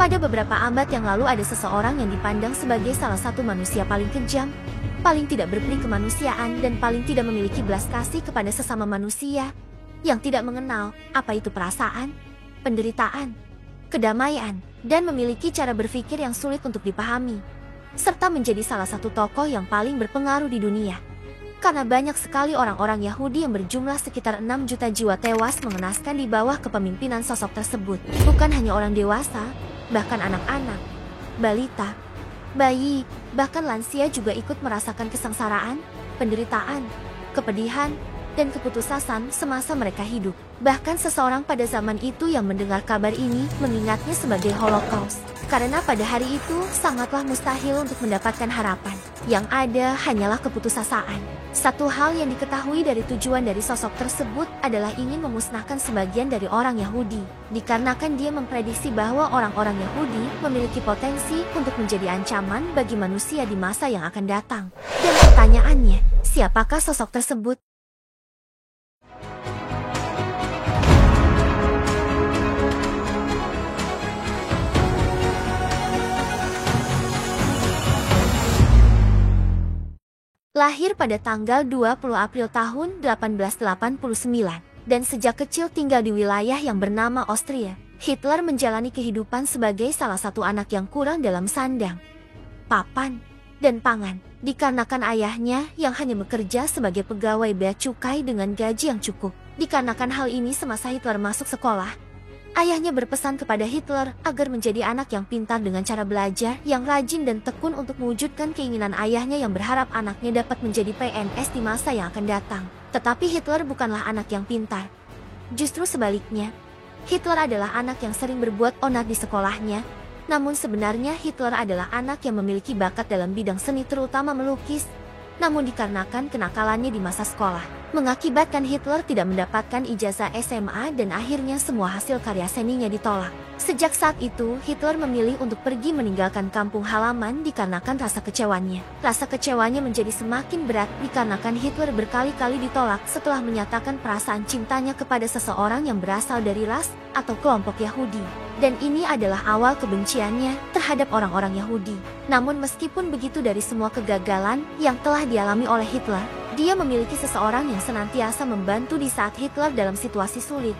Pada beberapa abad yang lalu ada seseorang yang dipandang sebagai salah satu manusia paling kejam, paling tidak berperi kemanusiaan dan paling tidak memiliki belas kasih kepada sesama manusia, yang tidak mengenal apa itu perasaan, penderitaan, kedamaian, dan memiliki cara berpikir yang sulit untuk dipahami, serta menjadi salah satu tokoh yang paling berpengaruh di dunia. Karena banyak sekali orang-orang Yahudi yang berjumlah sekitar 6 juta jiwa tewas mengenaskan di bawah kepemimpinan sosok tersebut. Bukan hanya orang dewasa, bahkan anak-anak, balita, bayi, bahkan lansia juga ikut merasakan kesengsaraan, penderitaan, kepedihan, dan keputusasaan semasa mereka hidup. Bahkan seseorang pada zaman itu yang mendengar kabar ini mengingatnya sebagai Holocaust. Karena pada hari itu sangatlah mustahil untuk mendapatkan harapan. Yang ada hanyalah keputusasaan. Satu hal yang diketahui dari tujuan dari sosok tersebut adalah ingin memusnahkan sebagian dari orang Yahudi. Dikarenakan dia memprediksi bahwa orang-orang Yahudi memiliki potensi untuk menjadi ancaman bagi manusia di masa yang akan datang. Dan pertanyaannya, siapakah sosok tersebut? Lahir pada tanggal 20 April tahun 1889, dan sejak kecil tinggal di wilayah yang bernama Austria, Hitler menjalani kehidupan sebagai salah satu anak yang kurang dalam sandang, papan, dan pangan, dikarenakan ayahnya yang hanya bekerja sebagai pegawai bea cukai dengan gaji yang cukup. Dikarenakan hal ini semasa Hitler masuk sekolah, ayahnya berpesan kepada Hitler agar menjadi anak yang pintar dengan cara belajar yang rajin dan tekun untuk mewujudkan keinginan ayahnya yang berharap anaknya dapat menjadi PNS di masa yang akan datang. Tetapi Hitler bukanlah anak yang pintar. Justru sebaliknya, Hitler adalah anak yang sering berbuat onar di sekolahnya. Namun sebenarnya Hitler adalah anak yang memiliki bakat dalam bidang seni terutama melukis. Namun dikarenakan kenakalannya di masa sekolah, mengakibatkan Hitler tidak mendapatkan ijazah SMA dan akhirnya semua hasil karya seninya ditolak. Sejak saat itu, Hitler memilih untuk pergi meninggalkan kampung halaman dikarenakan rasa kecewanya. Rasa kecewanya menjadi semakin berat dikarenakan Hitler berkali-kali ditolak setelah menyatakan perasaan cintanya kepada seseorang yang berasal dari ras atau kelompok Yahudi. Dan ini adalah awal kebenciannya terhadap orang-orang Yahudi. Namun meskipun begitu dari semua kegagalan yang telah dialami oleh Hitler, dia memiliki seseorang yang senantiasa membantu di saat Hitler dalam situasi sulit.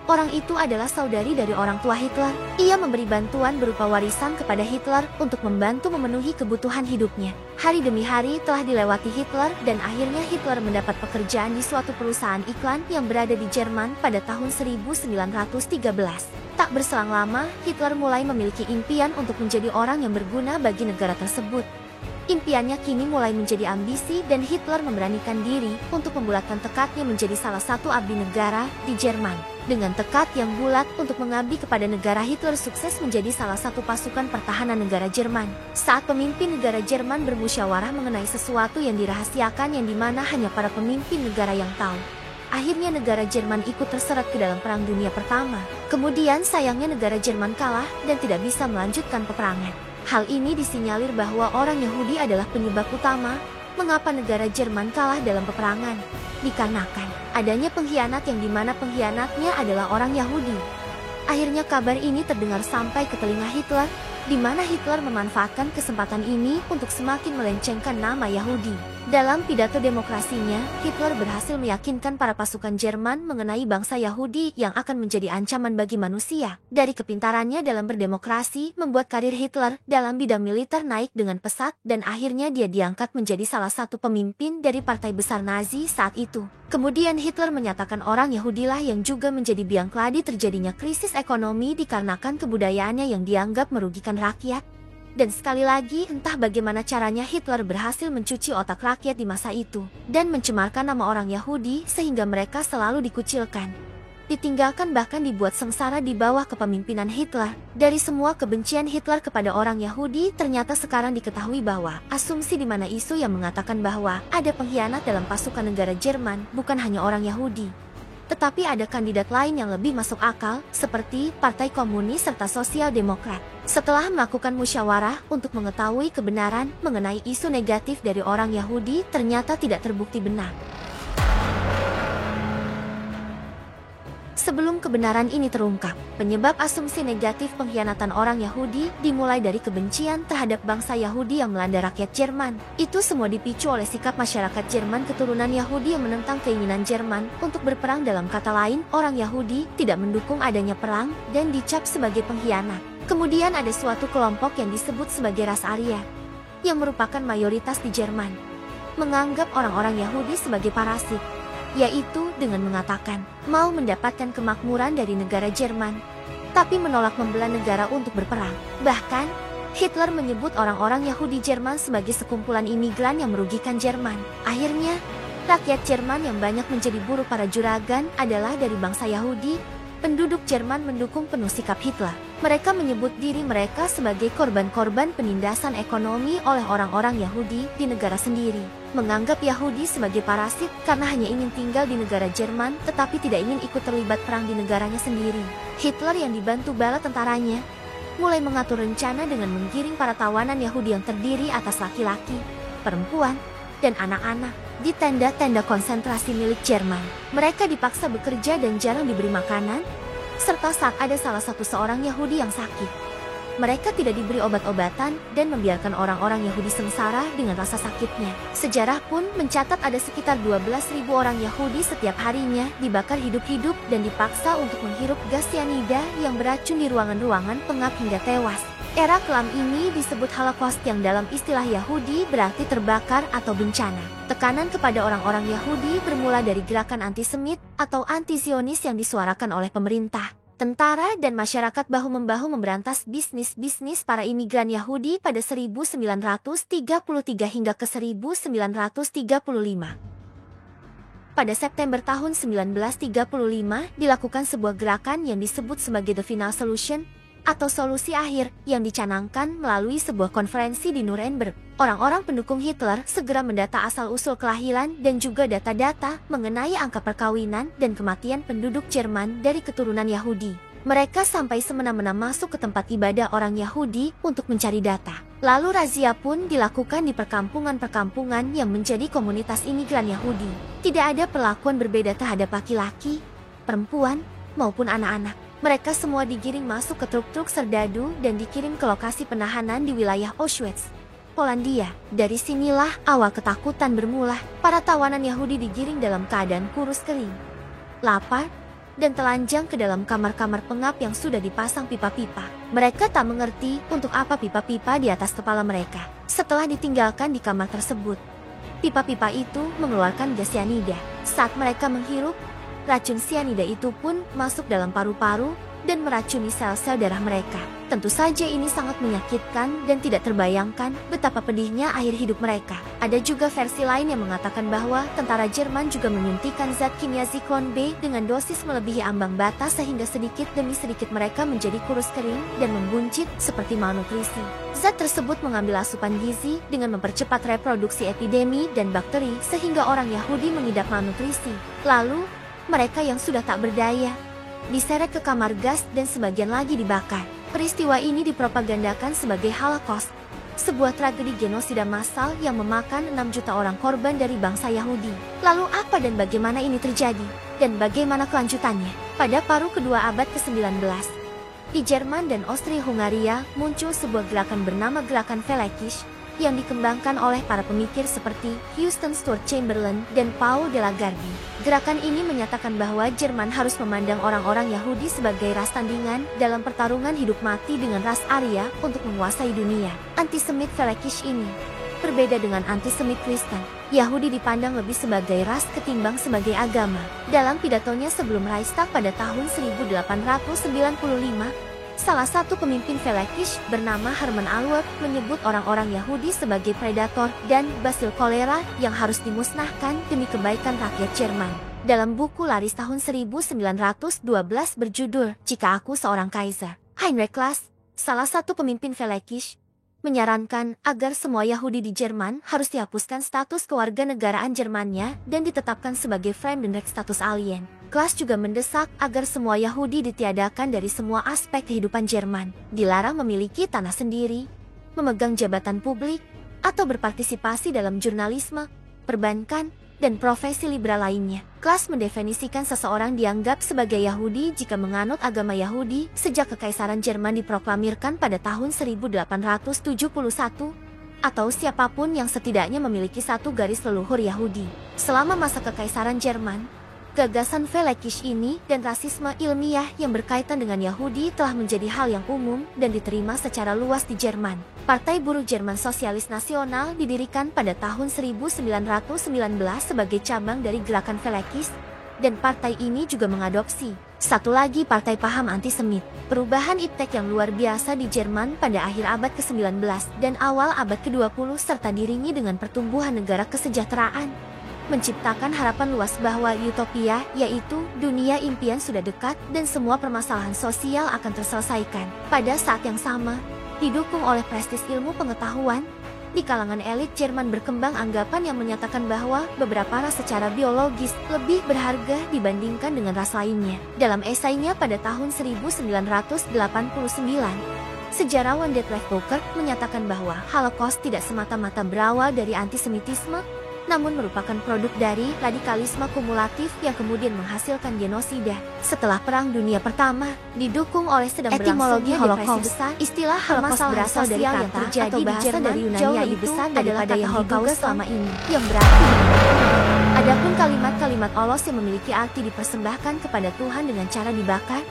Orang itu adalah saudari dari orang tua Hitler. Ia memberi bantuan berupa warisan kepada Hitler untuk membantu memenuhi kebutuhan hidupnya. Hari demi hari telah dilewati Hitler dan akhirnya Hitler mendapat pekerjaan di suatu perusahaan iklan yang berada di Jerman pada tahun 1913. Tak berselang lama, Hitler mulai memiliki impian untuk menjadi orang yang berguna bagi negara tersebut. Impiannya kini mulai menjadi ambisi dan Hitler memberanikan diri untuk membulatkan tekadnya menjadi salah satu abdi negara di Jerman. Dengan tekad yang bulat untuk mengabdi kepada negara, Hitler sukses menjadi salah satu pasukan pertahanan negara Jerman. Saat pemimpin negara Jerman bermusyawarah mengenai sesuatu yang dirahasiakan yang dimana hanya para pemimpin negara yang tahu. Akhirnya negara Jerman ikut terseret ke dalam Perang Dunia Pertama. Kemudian sayangnya negara Jerman kalah dan tidak bisa melanjutkan peperangan. Hal ini disinyalir bahwa orang Yahudi adalah penyebab utama mengapa negara Jerman kalah dalam peperangan. Dikarenakan adanya pengkhianat yang dimana pengkhianatnya adalah orang Yahudi. Akhirnya kabar ini terdengar sampai ke telinga Hitler, di mana Hitler memanfaatkan kesempatan ini untuk semakin melencengkan nama Yahudi. Dalam pidato demokrasinya, Hitler berhasil meyakinkan para pasukan Jerman mengenai bangsa Yahudi yang akan menjadi ancaman bagi manusia. Dari kepintarannya dalam berdemokrasi, membuat karir Hitler dalam bidang militer naik dengan pesat dan akhirnya dia diangkat menjadi salah satu pemimpin dari partai besar Nazi saat itu. Kemudian Hitler menyatakan orang Yahudilah yang juga menjadi biang keladi terjadinya krisis ekonomi dikarenakan kebudayaannya yang dianggap merugikan rakyat. Dan sekali lagi, entah bagaimana caranya Hitler berhasil mencuci otak rakyat di masa itu, dan mencemarkan nama orang Yahudi sehingga mereka selalu dikucilkan, ditinggalkan bahkan dibuat sengsara di bawah kepemimpinan Hitler. Dari semua kebencian Hitler kepada orang Yahudi, ternyata sekarang diketahui bahwa asumsi di mana isu yang mengatakan bahwa ada pengkhianat dalam pasukan negara Jerman bukan hanya orang Yahudi, tetapi ada kandidat lain yang lebih masuk akal, seperti Partai Komunis serta Sosial Demokrat. Setelah melakukan musyawarah untuk mengetahui kebenaran mengenai isu negatif dari orang Yahudi, ternyata tidak terbukti benar. Sebelum kebenaran ini terungkap, penyebab asumsi negatif pengkhianatan orang Yahudi dimulai dari kebencian terhadap bangsa Yahudi yang melanda rakyat Jerman. Itu semua dipicu oleh sikap masyarakat Jerman keturunan Yahudi yang menentang keinginan Jerman untuk berperang. Dalam kata lain, orang Yahudi tidak mendukung adanya perang dan dicap sebagai pengkhianat. Kemudian ada suatu kelompok yang disebut sebagai ras Arya, yang merupakan mayoritas di Jerman, menganggap orang-orang Yahudi sebagai parasit, yaitu dengan mengatakan mau mendapatkan kemakmuran dari negara Jerman, tapi menolak membelah negara untuk berperang. Bahkan, Hitler menyebut orang-orang Yahudi Jerman sebagai sekumpulan imigran yang merugikan Jerman. Akhirnya, rakyat Jerman yang banyak menjadi buruh para juragan adalah dari bangsa Yahudi. Penduduk Jerman mendukung penuh sikap Hitler. Mereka menyebut diri mereka sebagai korban-korban penindasan ekonomi oleh orang-orang Yahudi di negara sendiri. Menganggap Yahudi sebagai parasit karena hanya ingin tinggal di negara Jerman tetapi tidak ingin ikut terlibat perang di negaranya sendiri. Hitler yang dibantu bala tentaranya mulai mengatur rencana dengan menggiring para tawanan Yahudi yang terdiri atas laki-laki, perempuan, dan anak-anak di tenda-tenda konsentrasi milik Jerman. Mereka dipaksa bekerja dan jarang diberi makanan, serta saat ada salah satu seorang Yahudi yang sakit, mereka tidak diberi obat-obatan dan membiarkan orang-orang Yahudi sengsara dengan rasa sakitnya. Sejarah pun mencatat ada sekitar 12.000 orang Yahudi setiap harinya dibakar hidup-hidup dan dipaksa untuk menghirup gas cyanida yang beracun di ruangan-ruangan pengap hingga tewas. Era kelam ini disebut Holocaust yang dalam istilah Yahudi berarti terbakar atau bencana. Tekanan kepada orang-orang Yahudi bermula dari gerakan antisemit atau anti-Zionis yang disuarakan oleh pemerintah, tentara dan masyarakat bahu-membahu memberantas bisnis-bisnis para imigran Yahudi pada 1933 hingga ke 1935. Pada September tahun 1935 dilakukan sebuah gerakan yang disebut sebagai The Final Solution atau solusi akhir yang dicanangkan melalui sebuah konferensi di Nuremberg. Orang-orang pendukung Hitler segera mendata asal-usul kelahiran dan juga data-data mengenai angka perkawinan dan kematian penduduk Jerman dari keturunan Yahudi. Mereka sampai semena-mena masuk ke tempat ibadah orang Yahudi untuk mencari data. Lalu razia pun dilakukan di perkampungan-perkampungan yang menjadi komunitas imigran Yahudi. Tidak ada perlakuan berbeda terhadap laki-laki, perempuan, maupun anak-anak. Mereka semua digiring masuk ke truk-truk serdadu dan dikirim ke lokasi penahanan di wilayah Auschwitz, Polandia. Dari sinilah awal ketakutan bermula. Para tawanan Yahudi digiring dalam keadaan kurus kering, lapar, dan telanjang ke dalam kamar-kamar pengap yang sudah dipasang pipa-pipa. Mereka tak mengerti untuk apa pipa-pipa di atas kepala mereka. Setelah ditinggalkan di kamar tersebut, pipa-pipa itu mengeluarkan gas cyanida. Saat mereka menghirup, racun cyanida itu pun masuk dalam paru-paru dan meracuni sel-sel darah mereka. Tentu saja ini sangat menyakitkan dan tidak terbayangkan betapa pedihnya akhir hidup mereka. Ada juga versi lain yang mengatakan bahwa tentara Jerman juga menyuntikkan zat kimia Zyklon B dengan dosis melebihi ambang batas sehingga sedikit demi sedikit mereka menjadi kurus kering dan membuncit seperti malnutrisi. Zat tersebut mengambil asupan gizi dengan mempercepat reproduksi epidemi dan bakteri sehingga orang Yahudi mengidap malnutrisi. Lalu, mereka yang sudah tak berdaya diseret ke kamar gas dan sebagian lagi dibakar. Peristiwa ini dipropagandakan sebagai Holocaust, sebuah tragedi genosida massal yang memakan 6 juta orang korban dari bangsa Yahudi. Lalu apa dan bagaimana ini terjadi? Dan bagaimana kelanjutannya? Pada paruh kedua abad ke-19, di Jerman dan Austria-Hungaria muncul sebuah gerakan bernama Gerakan Völkisch yang dikembangkan oleh para pemikir seperti Houston Stuart Chamberlain dan Paul Delagardie. Gerakan ini menyatakan bahwa Jerman harus memandang orang-orang Yahudi sebagai ras tandingan dalam pertarungan hidup mati dengan ras Arya untuk menguasai dunia. Antisemit Völkisch ini berbeda dengan antisemit Kristen. Yahudi dipandang lebih sebagai ras ketimbang sebagai agama. Dalam pidatonya sebelum Reichstag pada tahun 1895, salah satu pemimpin Völkisch bernama Hermann Alward menyebut orang-orang Yahudi sebagai predator dan basil kolera yang harus dimusnahkan demi kebaikan rakyat Jerman. Dalam buku laris tahun 1912 berjudul Jika Aku Seorang Kaiser, Heinrich Class, salah satu pemimpin Völkisch, menyarankan agar semua Yahudi di Jerman harus dihapuskan status kewarganegaraan Jermannya dan ditetapkan sebagai Fremdenrecht status alien. Class juga mendesak agar semua Yahudi ditiadakan dari semua aspek kehidupan Jerman, dilarang memiliki tanah sendiri, memegang jabatan publik, atau berpartisipasi dalam jurnalisme, perbankan, dan profesi liberal lainnya. Kelas mendefinisikan seseorang dianggap sebagai Yahudi jika menganut agama Yahudi sejak Kekaisaran Jerman diproklamirkan pada tahun 1871, atau siapapun yang setidaknya memiliki satu garis leluhur Yahudi. Selama masa Kekaisaran Jerman, gagasan Völkisch ini dan rasisme ilmiah yang berkaitan dengan Yahudi telah menjadi hal yang umum dan diterima secara luas di Jerman. Partai Buruh Jerman Sosialis Nasional didirikan pada tahun 1919 sebagai cabang dari gerakan Völkisch, dan partai ini juga mengadopsi satu lagi partai paham antisemit. Perubahan iptek yang luar biasa di Jerman pada akhir abad ke-19 dan awal abad ke-20 serta diringi dengan pertumbuhan negara kesejahteraan, menciptakan harapan luas bahwa utopia, yaitu dunia impian sudah dekat dan semua permasalahan sosial akan terselesaikan. Pada saat yang sama, didukung oleh prestis ilmu pengetahuan, di kalangan elit Jerman berkembang anggapan yang menyatakan bahwa beberapa ras secara biologis lebih berharga dibandingkan dengan ras lainnya. Dalam esainya pada tahun 1989, sejarawan Detlef Boeckert menyatakan bahwa Holocaust tidak semata-mata berawal dari antisemitisme, namun merupakan produk dari radikalisme kumulatif yang kemudian menghasilkan genosida. Setelah Perang Dunia Pertama, didukung oleh sedang berlangsungnya depresi besar, istilah Holocaust berasal dari kata yang terjadi di Jerman dari Yunani yang lebih besar daripada yang diduga selama ini, yang berarti adapun kalimat-kalimat olos yang memiliki arti dipersembahkan kepada Tuhan dengan cara dibakar,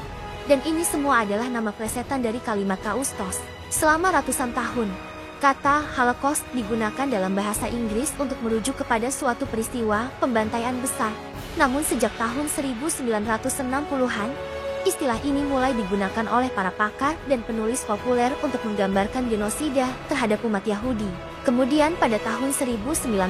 dan ini semua adalah nama plesetan dari kalimat kaustos. Selama ratusan tahun, kata Holocaust digunakan dalam bahasa Inggris untuk merujuk kepada suatu peristiwa pembantaian besar. Namun sejak tahun 1960-an, istilah ini mulai digunakan oleh para pakar dan penulis populer untuk menggambarkan genosida terhadap umat Yahudi. Kemudian pada tahun 1978,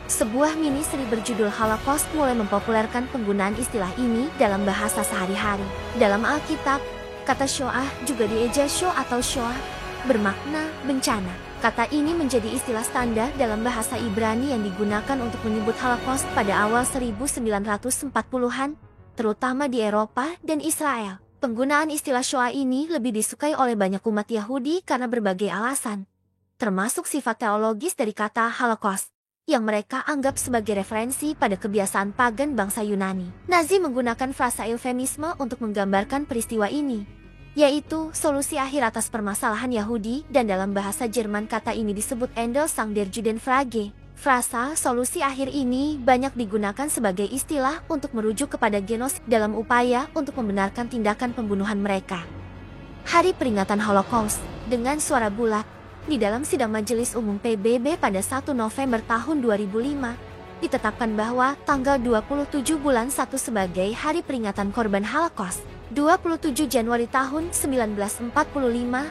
sebuah miniseri berjudul Holocaust mulai mempopulerkan penggunaan istilah ini dalam bahasa sehari-hari. Dalam Alkitab, kata Shoah juga dieja Shoah atau Shoah, bermakna bencana. Kata ini menjadi istilah standar dalam bahasa Ibrani yang digunakan untuk menyebut Holocaust pada awal 1940-an, terutama di Eropa dan Israel. Penggunaan istilah Shoah ini lebih disukai oleh banyak umat Yahudi karena berbagai alasan, termasuk sifat teologis dari kata Holocaust, yang mereka anggap sebagai referensi pada kebiasaan pagan bangsa Yunani. Nazi menggunakan frasa eufemisme untuk menggambarkan peristiwa ini, yaitu solusi akhir atas permasalahan Yahudi, dan dalam bahasa Jerman kata ini disebut Endlösung der Judenfrage. Frasa solusi akhir ini banyak digunakan sebagai istilah untuk merujuk kepada genosida dalam upaya untuk membenarkan tindakan pembunuhan mereka. Hari peringatan Holocaust, dengan suara bulat, di dalam sidang Majelis Umum PBB pada 1 November tahun 2005, ditetapkan bahwa tanggal 27 bulan 1 sebagai hari peringatan korban Holocaust. 27 Januari tahun 1945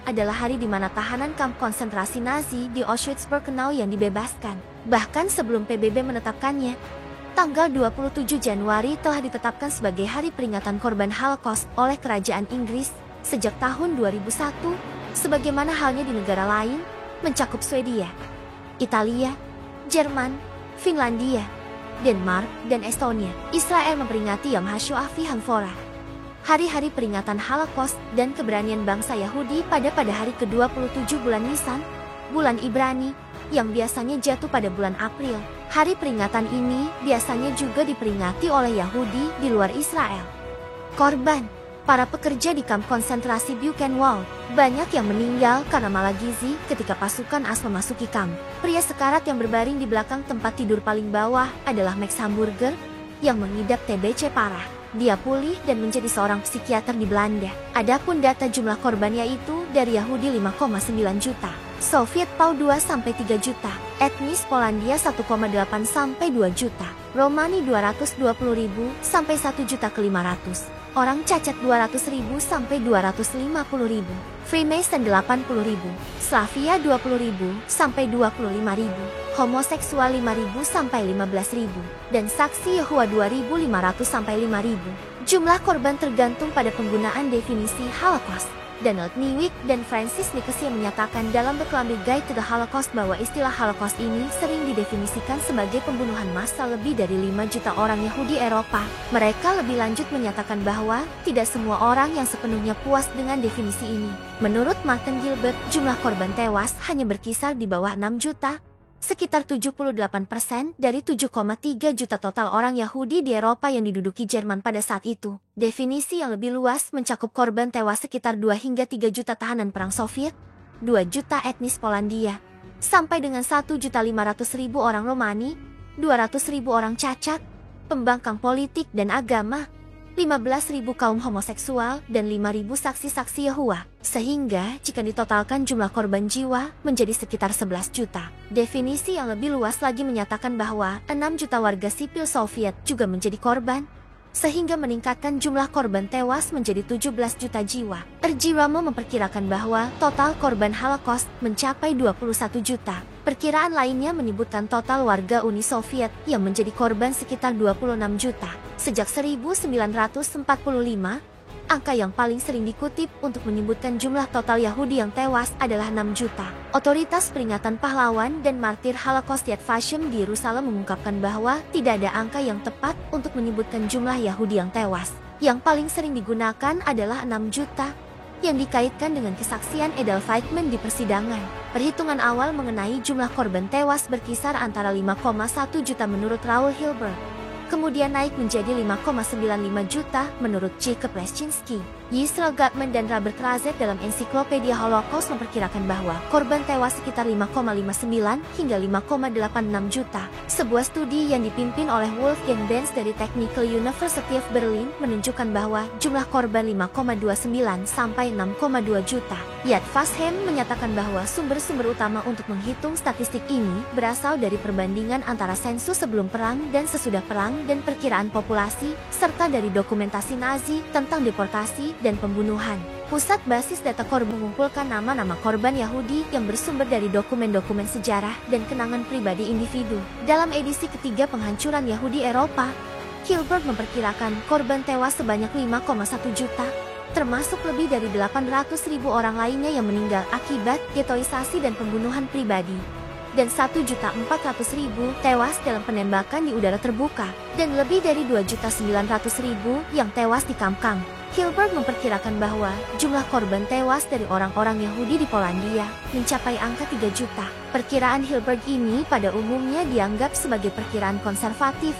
adalah hari di mana tahanan kamp konsentrasi Nazi di Auschwitz-Birkenau yang dibebaskan. Bahkan sebelum PBB menetapkannya, tanggal 27 Januari telah ditetapkan sebagai hari peringatan korban Holocaust oleh Kerajaan Inggris sejak tahun 2001, sebagaimana halnya di negara lain, mencakup Swedia, Italia, Jerman, Finlandia, Denmark, dan Estonia. Israel memperingati Yom HaShoah Hanfora, hari-hari peringatan Holocaust dan keberanian bangsa Yahudi pada hari ke-27 bulan Nisan, bulan Ibrani, yang biasanya jatuh pada bulan April. Hari peringatan ini biasanya juga diperingati oleh Yahudi di luar Israel. Korban, para pekerja di kamp konsentrasi Buchenwald, banyak yang meninggal karena malagizi ketika pasukan AS memasuki kamp. Pria sekarat yang berbaring di belakang tempat tidur paling bawah adalah Max Hamburger, yang mengidap TBC parah. Dia pulih dan menjadi seorang psikiater di Belanda. Adapun data jumlah korban yaitu dari Yahudi 5,9 juta, Soviet PAU 2-3 juta, etnis Polandia 1,8 sampai 2 juta, Romani 220.000 sampai 1 juta ke 500, orang cacat 200.000 sampai 250.000, Freemason 80.000, Slavia 20.000 sampai 25.000, homoseksual 5.000 sampai 15.000, dan saksi Yehova 2.500 sampai 5.000. Jumlah korban tergantung pada penggunaan definisi Holocaust. Donald Niewick dan Francis Nicaise menyatakan dalam The Columbine Guide to the Holocaust bahwa istilah Holocaust ini sering didefinisikan sebagai pembunuhan massal lebih dari 5 juta orang Yahudi Eropa. Mereka lebih lanjut menyatakan bahwa tidak semua orang yang sepenuhnya puas dengan definisi ini. Menurut Martin Gilbert, jumlah korban tewas hanya berkisar di bawah 6 juta, Sekitar 78% dari 7,3 juta total orang Yahudi di Eropa yang diduduki Jerman pada saat itu. Definisi yang lebih luas mencakup korban tewas sekitar 2 hingga 3 juta tahanan perang Soviet, 2 juta etnis Polandia, sampai dengan 1.500.000 orang Romani, 200.000 orang cacat, pembangkang politik dan agama, 15.000 kaum homoseksual, dan 5.000 saksi-saksi Yehova. Sehingga, jika ditotalkan jumlah korban jiwa menjadi sekitar 11 juta. Definisi yang lebih luas lagi menyatakan bahwa 6 juta warga sipil Soviet juga menjadi korban, sehingga meningkatkan jumlah korban tewas menjadi 17 juta jiwa. Ramo memperkirakan bahwa total korban Holocaust mencapai 21 juta. Perkiraan lainnya menyebutkan total warga Uni Soviet yang menjadi korban sekitar 26 juta. Sejak 1945, angka yang paling sering dikutip untuk menyebutkan jumlah total Yahudi yang tewas adalah 6 juta. Otoritas Peringatan Pahlawan dan Martir Holocaust Yad Vashem di Yerusalem mengungkapkan bahwa tidak ada angka yang tepat untuk menyebutkan jumlah Yahudi yang tewas. Yang paling sering digunakan adalah 6 juta, yang dikaitkan dengan kesaksian Adolf Eichmann di persidangan. Perhitungan awal mengenai jumlah korban tewas berkisar antara 5,1 juta menurut Raul Hilberg, kemudian naik menjadi 5,95 juta menurut Jacob Leszczynski. Yisrael Gutman dan Robert Razet dalam ensiklopedia Holocaust memperkirakan bahwa korban tewas sekitar 5,59 hingga 5,86 juta. Sebuah studi yang dipimpin oleh Wolfgang Benz dari Technical University of Berlin menunjukkan bahwa jumlah korban 5,29 sampai 6,2 juta. Yad Vashem menyatakan bahwa sumber-sumber utama untuk menghitung statistik ini berasal dari perbandingan antara sensus sebelum perang dan sesudah perang dan perkiraan populasi, serta dari dokumentasi Nazi tentang deportasi dan pembunuhan. Pusat basis data korban mengumpulkan nama-nama korban Yahudi yang bersumber dari dokumen-dokumen sejarah dan kenangan pribadi individu. Dalam edisi ketiga penghancuran Yahudi Eropa, Hilberg memperkirakan korban tewas sebanyak 5,1 juta, termasuk lebih dari 800.000 orang lainnya yang meninggal akibat getoisasi dan pembunuhan pribadi, dan 1.400.000 tewas dalam penembakan di udara terbuka, dan lebih dari 2.900.000 yang tewas di kamp-kamp. Hilberg memperkirakan bahwa jumlah korban tewas dari orang-orang Yahudi di Polandia mencapai angka 3 juta. Perkiraan Hilberg ini pada umumnya dianggap sebagai perkiraan konservatif,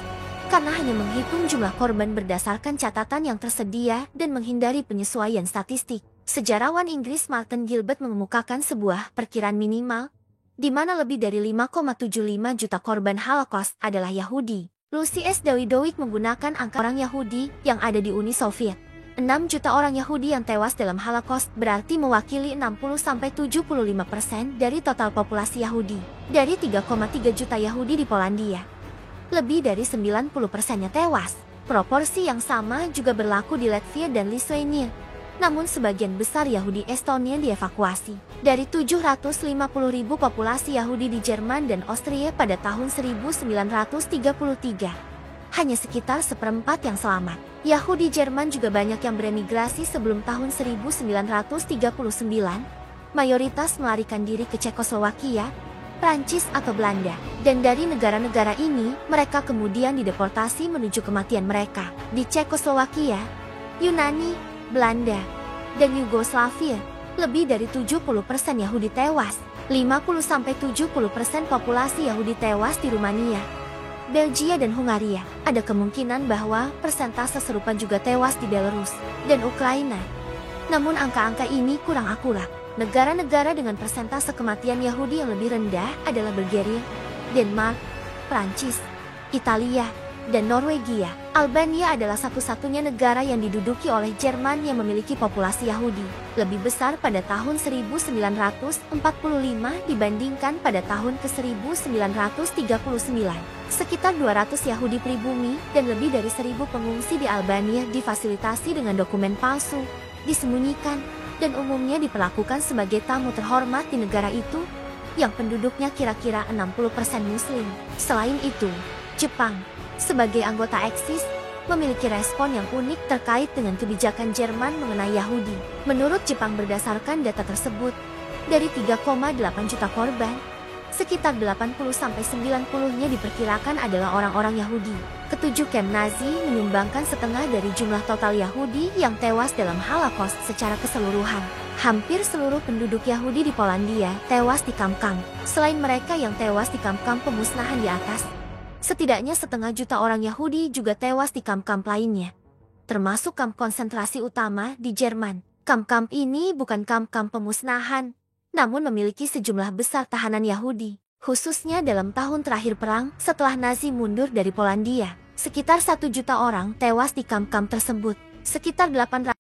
karena hanya menghitung jumlah korban berdasarkan catatan yang tersedia dan menghindari penyesuaian statistik. Sejarawan Inggris Martin Gilbert mengemukakan sebuah perkiraan minimal, di mana lebih dari 5,75 juta korban Holocaust adalah Yahudi. Lucy S. Dawidowick menggunakan angka orang Yahudi yang ada di Uni Soviet. 6 juta orang Yahudi yang tewas dalam Holocaust berarti mewakili 60-75% dari total populasi Yahudi. Dari 3,3 juta Yahudi di Polandia, lebih dari 90%-nya tewas. Proporsi yang sama juga berlaku di Latvia dan Lithuania. Namun sebagian besar Yahudi Estonia dievakuasi. Dari 750.000 populasi Yahudi di Jerman dan Austria pada tahun 1933, hanya sekitar seperempat yang selamat. Yahudi Jerman juga banyak yang beremigrasi sebelum tahun 1939, mayoritas melarikan diri ke Cekoslowakia, Prancis atau Belanda. Dan dari negara-negara ini, mereka kemudian dideportasi menuju kematian mereka. Di Cekoslowakia, Yunani, Belanda, dan Yugoslavia, lebih dari 70% Yahudi tewas. 50-70% populasi Yahudi tewas di Rumania, Belgia dan Hungaria. Ada kemungkinan bahwa persentase serupa juga tewas di Belarus dan Ukraina. Namun angka-angka ini kurang akurat. Negara-negara dengan persentase kematian Yahudi yang lebih rendah adalah Bulgaria, Denmark, Prancis, Italia, dan Norwegia. Albania adalah satu-satunya negara yang diduduki oleh Jerman yang memiliki populasi Yahudi lebih besar pada tahun 1945 dibandingkan pada tahun ke-1939. Sekitar 200 Yahudi pribumi dan lebih dari 1.000 pengungsi di Albania difasilitasi dengan dokumen palsu, disembunyikan, dan umumnya diperlakukan sebagai tamu terhormat di negara itu, yang penduduknya kira-kira 60% Muslim. Selain itu, Jepang, sebagai anggota Axis, memiliki respon yang unik terkait dengan kebijakan Jerman mengenai Yahudi. Menurut Jepang berdasarkan data tersebut, dari 3,8 juta korban, Sekitar 80–90-nya diperkirakan adalah orang-orang Yahudi. Ketujuh kamp Nazi menyumbangkan setengah dari jumlah total Yahudi yang tewas dalam Holocaust secara keseluruhan. Hampir seluruh penduduk Yahudi di Polandia tewas di kamp-kamp. Selain mereka yang tewas di kamp-kamp pemusnahan di atas, setidaknya 1,5 juta orang Yahudi juga tewas di kamp-kamp lainnya, termasuk kamp konsentrasi utama di Jerman. Kamp-kamp ini bukan kamp-kamp pemusnahan, namun memiliki sejumlah besar tahanan Yahudi, khususnya dalam tahun terakhir perang setelah Nazi mundur dari Polandia. Sekitar 1 juta orang tewas di kamp-kamp tersebut. Sekitar 800